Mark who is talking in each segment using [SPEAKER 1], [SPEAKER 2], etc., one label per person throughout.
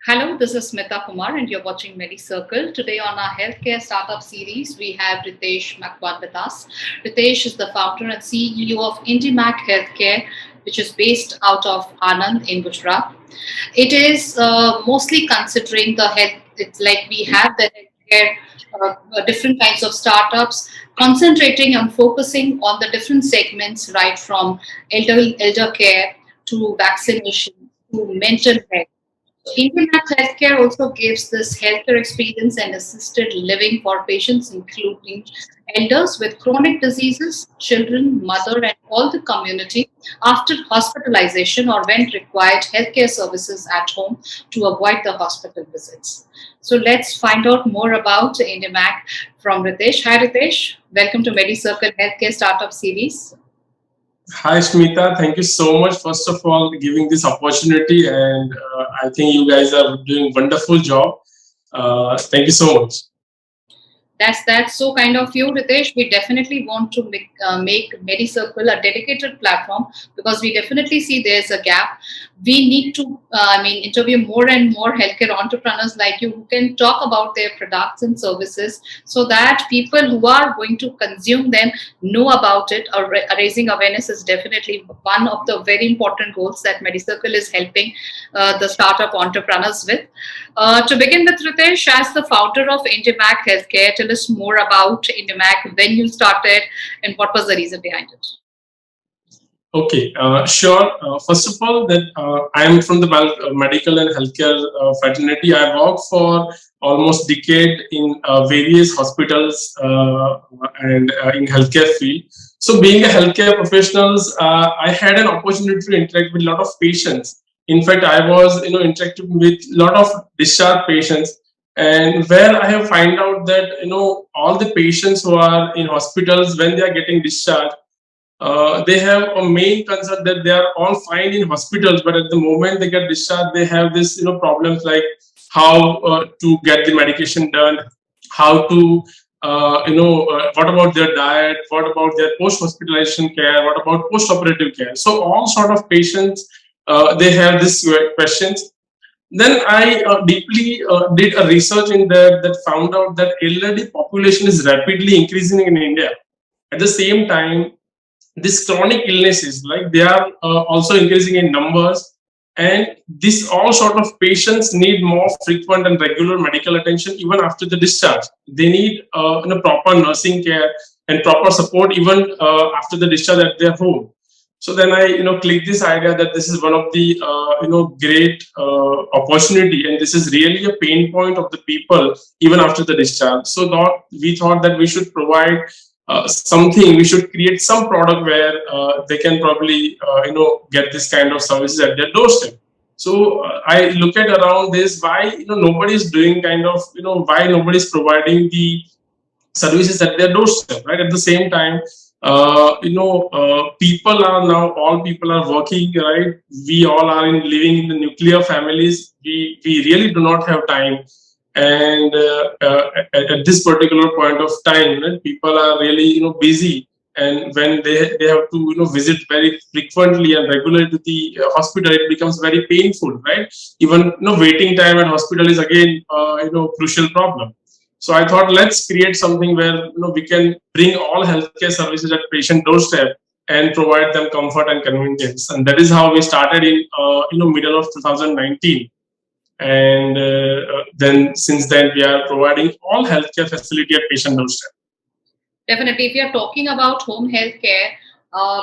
[SPEAKER 1] Hello, this is Smita Kumar, and you're watching Medicircle. Today, on our healthcare startup series, we have Ritesh Makwan with us. Ritesh is the founder and CEO of IndiMac Healthcare, which is based out of Anand in Gujarat. It is mostly considering the health, it's like we have the healthcare, different kinds of startups, concentrating and focusing on the different segments, right from elder care to vaccination to mental health. IndiMac Healthcare also gives this healthcare experience and assisted living for patients, including elders with chronic diseases, children, mother, and all the community after hospitalization or when required healthcare services at home to avoid the hospital visits. So let's find out more about IndiMac from Ritesh. Hi Ritesh, welcome to Medicircle Healthcare Startup Series.
[SPEAKER 2] Hi, Smita. Thank you so much, first of all, giving this opportunity. And I think you guys are doing wonderful job. Thank you so much.
[SPEAKER 1] That's so kind of you, Ritesh. We definitely want to make Medicircle a dedicated platform because we definitely see there's a gap. We need to, interview more and more healthcare entrepreneurs like you who can talk about their products and services so that people who are going to consume them know about it. Or raising awareness is definitely one of the very important goals that Medicircle is helping the startup entrepreneurs with. To begin with, Ritesh, as the founder of IndiMac Healthcare, tell us more about IndiMac, when you started, and what was the reason behind it.
[SPEAKER 2] Okay, sure. First of all, that I am from the medical and healthcare fraternity. I worked for almost decade in various hospitals and in healthcare field. So, being a healthcare professionals, I had an opportunity to interact with a lot of patients. In fact, I was interacting with a lot of discharged patients, and where I have find out that all the patients who are in hospitals when they are getting discharged, they have a main concern that they are all fine in hospitals, but at the moment they get discharged, they have this problems like how to get the medication done, how to what about their diet, what about their post hospitalization care, what about post operative care. So all sort of patients, they have these questions. Then I deeply did a research in that found out that elderly population is rapidly increasing in India. At the same time, these chronic illnesses, like they are also increasing in numbers, and this all sort of patients need more frequent and regular medical attention even after the discharge. They need proper nursing care and proper support even after the discharge at their home. So then I clicked this idea that this is one of the great opportunity, and this is really a pain point of the people even after the discharge. So we thought that we should provide something, we should create some product where they can probably get this kind of services at their doorstep. So I look at around this, why nobody is doing kind of why nobody is providing the services at their doorstep, right? At the same time, people are now, all people are working, right? We all are living in the nuclear families. We really do not have time, and at this particular point of time, right, people are really busy, and when they have to visit very frequently and regularly to the hospital, it becomes very painful, right? Even waiting time at hospital is again crucial problem. So I thought, let's create something where we can bring all healthcare services at patient doorstep and provide them comfort and convenience. And that is how we started in middle of 2019. And then since then we are providing all healthcare facility at patient doorstep.
[SPEAKER 1] Definitely, if you're talking about home health care,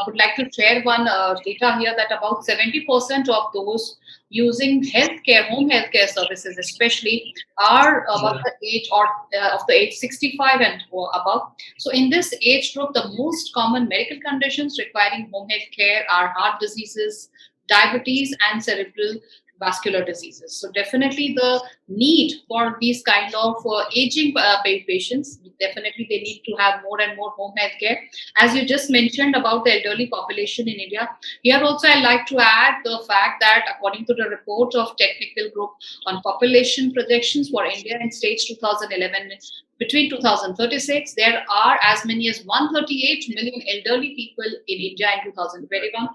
[SPEAKER 1] would like to share one data here that about 70% of those using healthcare, home healthcare services, especially, are about the age or of the age 65 and above. So, in this age group, the most common medical conditions requiring home health care are heart diseases, diabetes, and cerebral vascular diseases. So definitely the need for these kind of aging patients, definitely they need to have more and more home health care. As you just mentioned about the elderly population in India, here also I like to add the fact that according to the report of Technical Group on population projections for India in stage 2011 between 2036, there are as many as 138 million elderly people in India in 2021,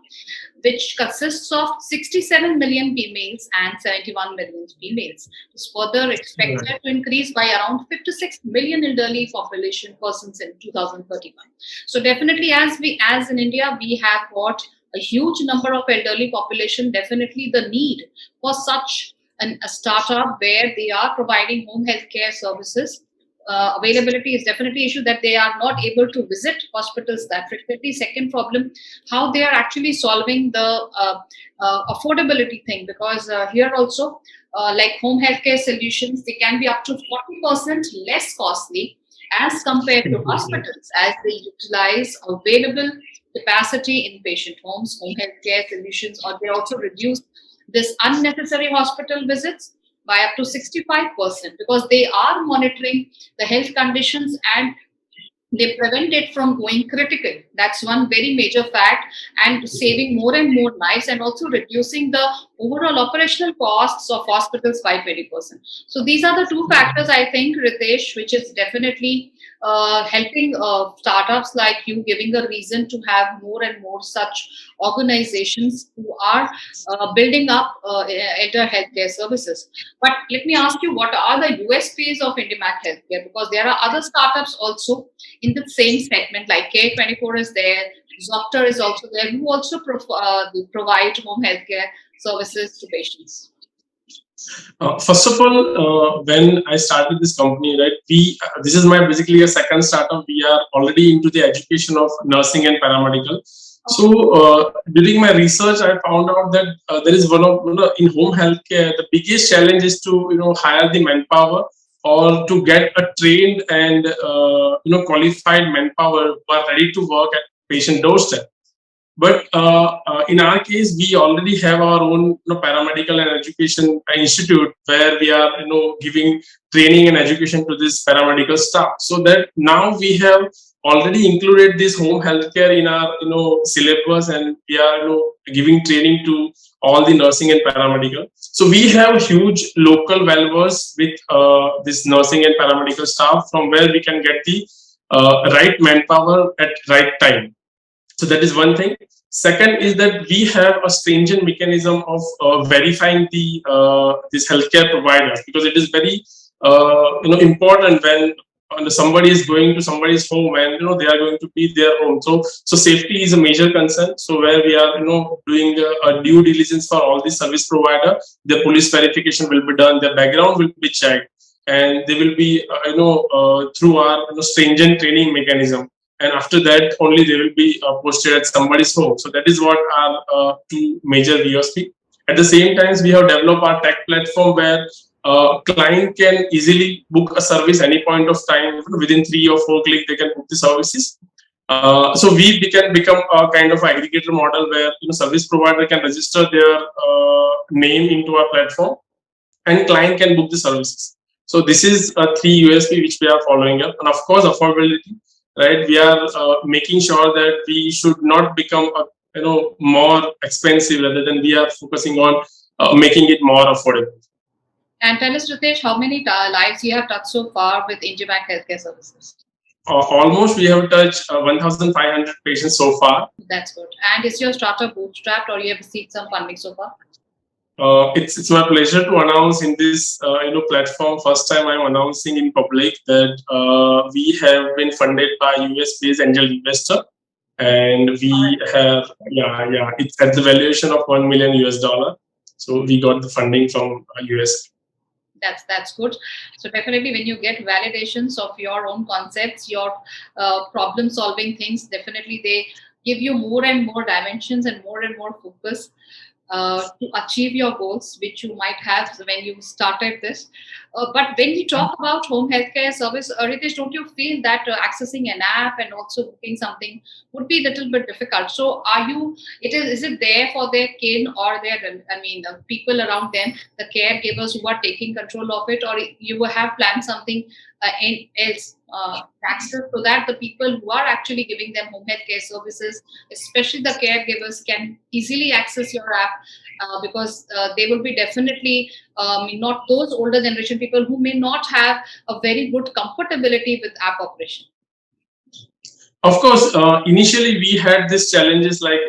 [SPEAKER 1] which consists of 67 million females and 71 million females. It's further
[SPEAKER 2] Right.
[SPEAKER 1] expected to increase by around 56 million elderly population persons in 2031. So definitely, as in India, we have got a huge number of elderly population. Definitely, the need for such a startup where they are providing home healthcare services. Availability is definitely issue that they are not able to visit hospitals that frequently. Second problem, how they are actually solving the affordability thing, because here also, like home healthcare solutions, they can be up to 40% less costly as compared to hospitals, as they utilize available capacity in patient homes, home healthcare solutions, or they also reduce this unnecessary hospital visits by up to 65%, because they are monitoring the health conditions and they prevent it from going critical. That's one very major fact, and saving more and more lives, and also reducing the overall operational costs of hospitals by 20%. So these are the two factors, I think, Ritesh, which is definitely helping startups like you, giving a reason to have more and more such organizations who are building up elder healthcare services. But let me ask you, what are the USPs of IndiMac Healthcare? Because there are other startups also in the same segment, like K24 is there, Zoctor is also there, who also provide home healthcare services to patients.
[SPEAKER 2] First of all, when I started this company, right, we this is my basically a second startup. We are already into the education of nursing and paramedical. So during my research, I found out that there is in home healthcare, the biggest challenge is to hire the manpower, or to get a trained and qualified manpower who are ready to work at patient doorstep. But in our case, we already have our own paramedical and education institute where we are giving training and education to this paramedical staff. So that now we have already included this home healthcare in our syllabus, and we are giving training to all the nursing and paramedical. So we have huge local valuers with this nursing and paramedical staff, from where we can get the right manpower at right time. So that is one thing. Second is that we have a stringent mechanism of verifying the this healthcare providers, because it is very important when somebody is going to somebody's home and they are going to be their home. So safety is a major concern. So where we are doing a due diligence for all the service provider, the police verification will be done, their background will be checked, and they will be through our stringent training mechanism, and after that only they will be posted at somebody's home. So that is what are two major USP. At the same time, we have developed our tech platform where client can easily book a service any point of time. Within 3 or 4 clicks they can book the services. So we can become a kind of aggregator model where service provider can register their name into our platform, and client can book the services. So this is a 3 USP which we are following up, and of course affordability. Right, we are making sure that we should not become more expensive, rather than we are focusing on making it more affordable.
[SPEAKER 1] And tell us, Ritesh, how many lives you have touched so far with IndiMac Healthcare Services?
[SPEAKER 2] Almost we have touched 1,500 patients so far.
[SPEAKER 1] That's good. And is your startup bootstrapped, or you have received some funding so far?
[SPEAKER 2] It's my pleasure to announce in this platform. First time I'm announcing in public that we have been funded by US-based angel investor, and we have it's at the valuation of $1 million US. So we got the funding from US.
[SPEAKER 1] That's good. So definitely, when you get validations of your own concepts, your problem solving things, definitely they give you more and more dimensions and more focus to achieve your goals, which you might have when you started this. But when you talk about home healthcare service, Ritesh, don't you feel that accessing an app and also booking something would be a little bit difficult? So, is it there for their kin or their, people around them, the caregivers who are taking control of it, or you have planned something else? Access, so that the people who are actually giving them home health care services, especially the caregivers, can easily access your app, because they will be definitely not those older generation people who may not have a very good comfortability with app operation?
[SPEAKER 2] Of course, initially we had these challenges like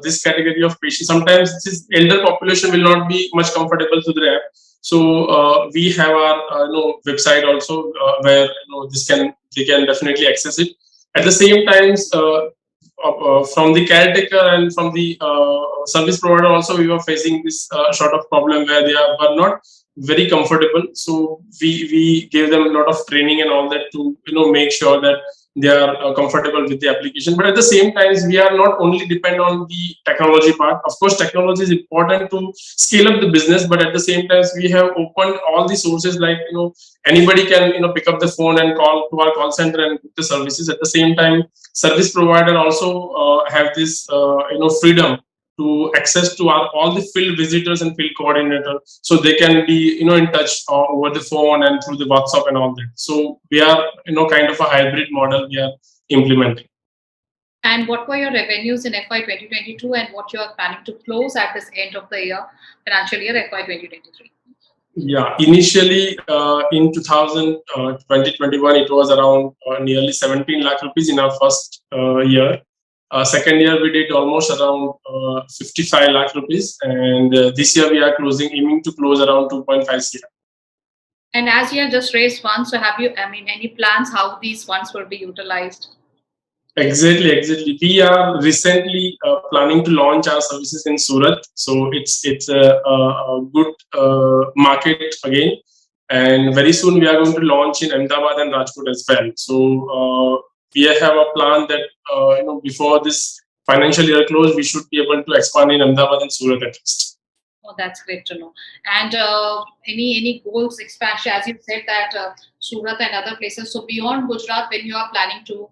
[SPEAKER 2] this category of patients. Sometimes this elder population will not be much comfortable to the app. So we have our website also where they can definitely access it. At the same times, from the caretaker and from the service provider also we were facing this sort of problem where were not very comfortable. So we gave them a lot of training and all that to make sure that they are comfortable with the application. But at the same time, we are not only depend on the technology part. Of course, technology is important to scale up the business, but at the same time, we have opened all the sources like anybody can pick up the phone and call to our call center and book the services. At the same time, service provider also have this freedom to access to our all the field visitors and field coordinator, so they can be in touch over the phone and through the WhatsApp and all that. So we are kind of a hybrid model we are implementing.
[SPEAKER 1] And what were your revenues in FY 2022 and what you are planning to close at this end of the year, financial year FY 2023?
[SPEAKER 2] Yeah, initially in 2021 it was around nearly 17 lakh rupees in our first year. Second year we did almost around 55 lakh rupees, and this year we are aiming to close around 2.5 crore.
[SPEAKER 1] And as you have just raised funds, so have you, any plans how these funds will be utilized?
[SPEAKER 2] Exactly. We are recently planning to launch our services in Surat, so it's a good market again, and very soon we are going to launch in Ahmedabad and Rajkot as well. So we have a plan that before this financial year close, we should be able to expand in Ahmedabad and Surat at least.
[SPEAKER 1] Oh, that's great to know. And any goals expansion, as you said that Surat and other places. So beyond Gujarat, when you are planning to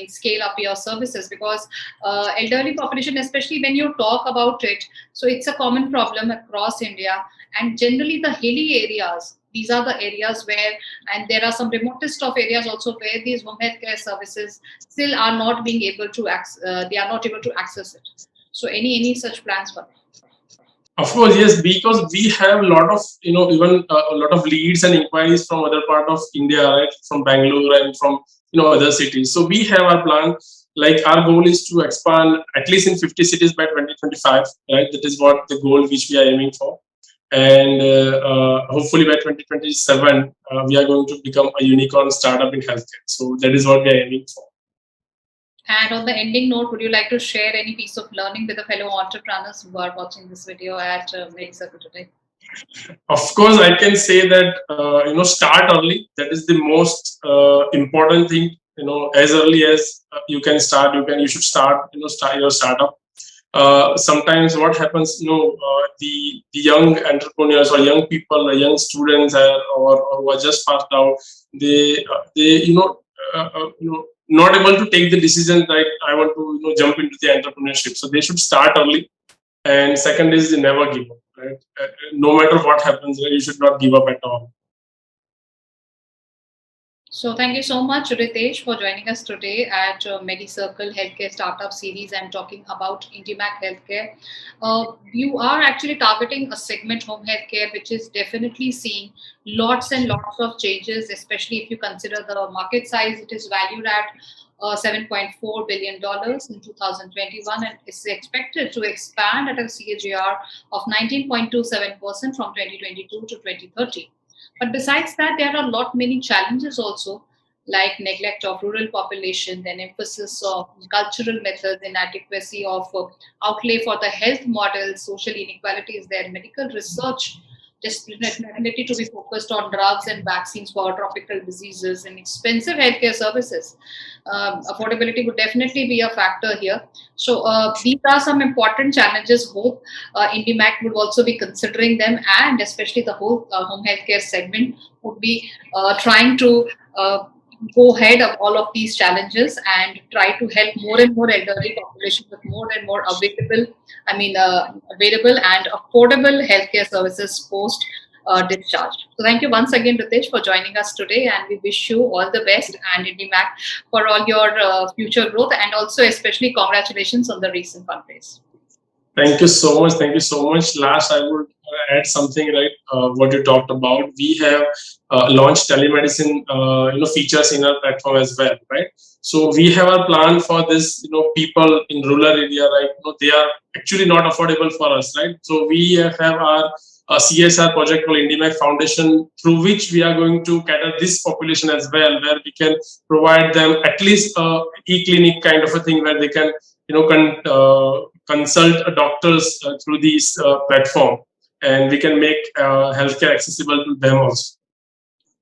[SPEAKER 1] scale up your services, because elderly population, especially when you talk about it, so it's a common problem across India, and generally the hilly areas. These are the areas where, and there are some remotest of areas also where these home health care services still are not being able to they are not able to access it. So any such plans for that?
[SPEAKER 2] Of course, yes, because we have a lot of, even a lot of leads and inquiries from other part of India, right, from Bangalore and from, other cities. So we have our plan, like our goal is to expand at least in 50 cities by 2025, right? That is what the goal which we are aiming for. And hopefully by 2027, we are going to become a unicorn startup in healthcare. So that is what we are aiming for.
[SPEAKER 1] And on the ending note, would you like to share any piece of learning with the fellow entrepreneurs who are watching this video at Medicircle today?
[SPEAKER 2] Of course, I can say that start early. That is the most important thing. As early as you can start, you should start. Start your startup. Sometimes what happens, the young entrepreneurs or young people, young students, or who are just passed out, they not able to take the decision like I want to jump into the entrepreneurship. So they should start early. And second is never give up. Right? No matter what happens, you should not give up at all.
[SPEAKER 1] So thank you so much, Ritesh, for joining us today at Medicircle Healthcare Startup Series and talking about IndiMac Healthcare. You are actually targeting a segment, home healthcare, which is definitely seeing lots and lots of changes, especially if you consider the market size. It is valued at $7.4 billion in 2021 and is expected to expand at a CAGR of 19.27% from 2022 to 2030. But besides that, there are a lot many challenges also, like neglect of rural population, then emphasis of cultural methods, inadequacy of outlay for the health model, social inequalities there, medical research, definitely to be focused on drugs and vaccines for tropical diseases and expensive healthcare services. Affordability would definitely be a factor here. So these are some important challenges. Hope IndiMac would also be considering them, and especially the whole home healthcare segment would be trying to go ahead of all of these challenges and try to help more and more elderly population with more and more available and affordable healthcare services post discharge. So thank you once again, Ritesh, for joining us today, and we wish you all the best and IndiMac for all your future growth, and also especially congratulations on the recent fundraise.
[SPEAKER 2] Thank you so much. Thank you so much. Last, I would add something, right? What you talked about, we have launched telemedicine, features in our platform as well, right? So we have a plan for this, people in rural area, right? They are actually not affordable for us, right? So we have our CSR project called IndiMac Foundation, through which we are going to cater this population as well, where we can provide them at least e-clinic kind of a thing where they can, consult doctors through these platform, and we can make healthcare accessible to them also.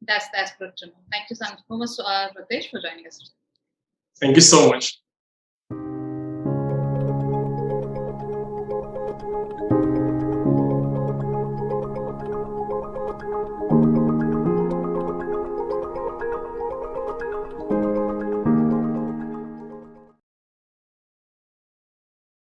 [SPEAKER 1] That's good to know. Thank you so much, Ritesh, for joining us.
[SPEAKER 2] Thank you so much.